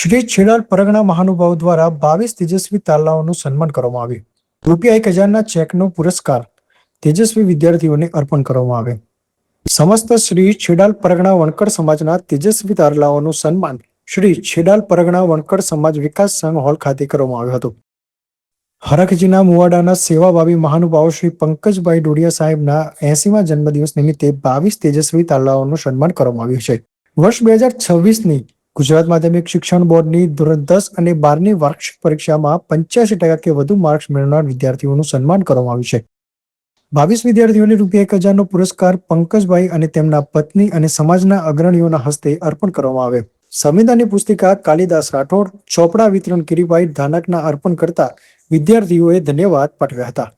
શ્રી છેડાલ પરગણા મહાનુભાવ દ્વારા 22 તેજસ્વી તારલાઓનું સન્માન કરવામાં આવ્યું. ₹1,000ના ચેકનો પુરસ્કાર તેજસ્વી વિદ્યાર્થીઓને અર્પણ કરવામાં આવ્યો. સમસ્ત શ્રી છેડાલ પરગણા વણકર સમાજના તેજસ્વી તારલાઓનું સન્માન શ્રી છેડાલ પરગણા વણકર સમાજ વિકાસ સંઘ હોલ ખાતે કરવામાં આવ્યું હતું. હરખજીના મુવાડાના સેવાભાવી મહાનુભાવ શ્રી પંકજભાઈ ડોડિયા સાહેબના 80મા જન્મદિવસ નિમિત્તે 22 તેજસ્વી તારલાઓનું સન્માન કરવામાં આવ્યું છે. વર્ષ 2026ની ગુજરાત માધ્યમિક શિક્ષણ બોર્ડની ધોરણ 10 અને 12ની વાર્ષિક પરીક્ષામાં 85% કે વધુ માર્ક્સ મેળવનાર વિદ્યાર્થીઓનું સન્માન કરવામાં આવ્યું છે. 22 વિદ્યાર્થીઓને ₹1,000નો પુરસ્કાર પંકજભાઈ અને તેમના પત્ની અને સમાજના અગ્રણીઓના હસ્તે અર્પણ કરવામાં આવ્યો. સંવિધાનની પુસ્તિકા કાલિદાસ રાઠોડ, ચોપડા વિતરણ કિરીભાઈ ધાનકના અર્પણ કરતા વિદ્યાર્થીઓએ ધન્યવાદ પાઠવ્યા હતા.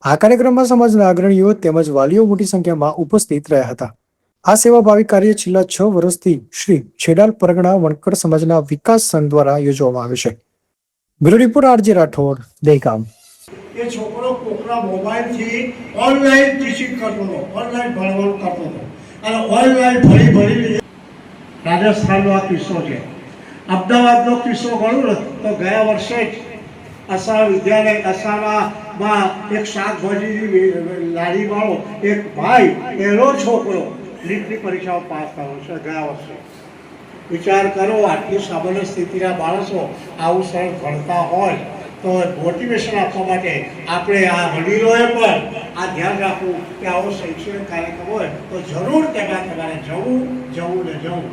આ કાર્યક્રમમાં સમાજના અગ્રણીઓ તેમજ વાલીઓ મોટી સંખ્યામાં ઉપસ્થિત રહ્યા હતા. આ સેવાભાવી કાર્ય છેલ્લા 6 વર્ષથી શ્રી છેડાલ પરગણા વણકર સમાજના વિકાસ સંઘ દ્વારા યોજવામાં આવે છે. Bureau report RJ Rathod, Dehgam. એ છોકરો કોકના મોબાઈલથી ઓનલાઈન ટીચિંગ કરતો હતો, ઓનલાઈન ભણવાનું કરતો હતો અને ઓનલાઈન ભણી રાજસ્થાનનો આ કિસ્સો છે. અમદાવાદનો કિસ્સો ગણું તો ગયા વર્ષે જ અસાણા વિદ્યાલય અસાણામાં એક શાકભાજીની લારીવાળો એક ભાઈ, એનો છોકરો નીટની પરીક્ષામાં પાસ થયો છે ગયા વર્ષે. વિચાર કરો, આટલી સામાન્ય સ્થિતિના માણસો આવું સરળ ભણતા હોય તો મોટિવેશન આપવા માટે આપણે આ વડીલોએ પણ આ ધ્યાન રાખવું કે આવો શૈક્ષણિક કાર્યક્રમ હોય તો જરૂર તેમાં તમારે જવું ને જવું.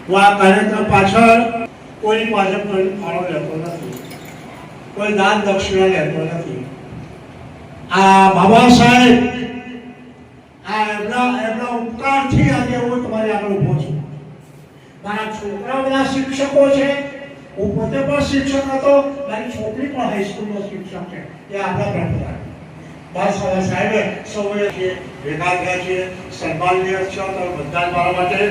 હું આ કાર્યક્રમ પાછળ કોઈ પાસે કોઈ ફાળો લેતો નથી, કોઈ દાન દક્ષિણા લેતો નથી. આ બાબા સાહેબ એમના ઉપકારથી આજે હું તમારી આગળ ઊભો છું. મારા છોકરા બધા શિક્ષકો છે, હું પોતે પણ શિક્ષક હતો, મારી છોકરી પણ હાઈસ્કૂલનો શિક્ષક છે. એ આપણા પ્રભુ બસ હવે સાહેબે સૌએ ભેગા થયા છે, સન્માનનીય છે, બધા મારા માટે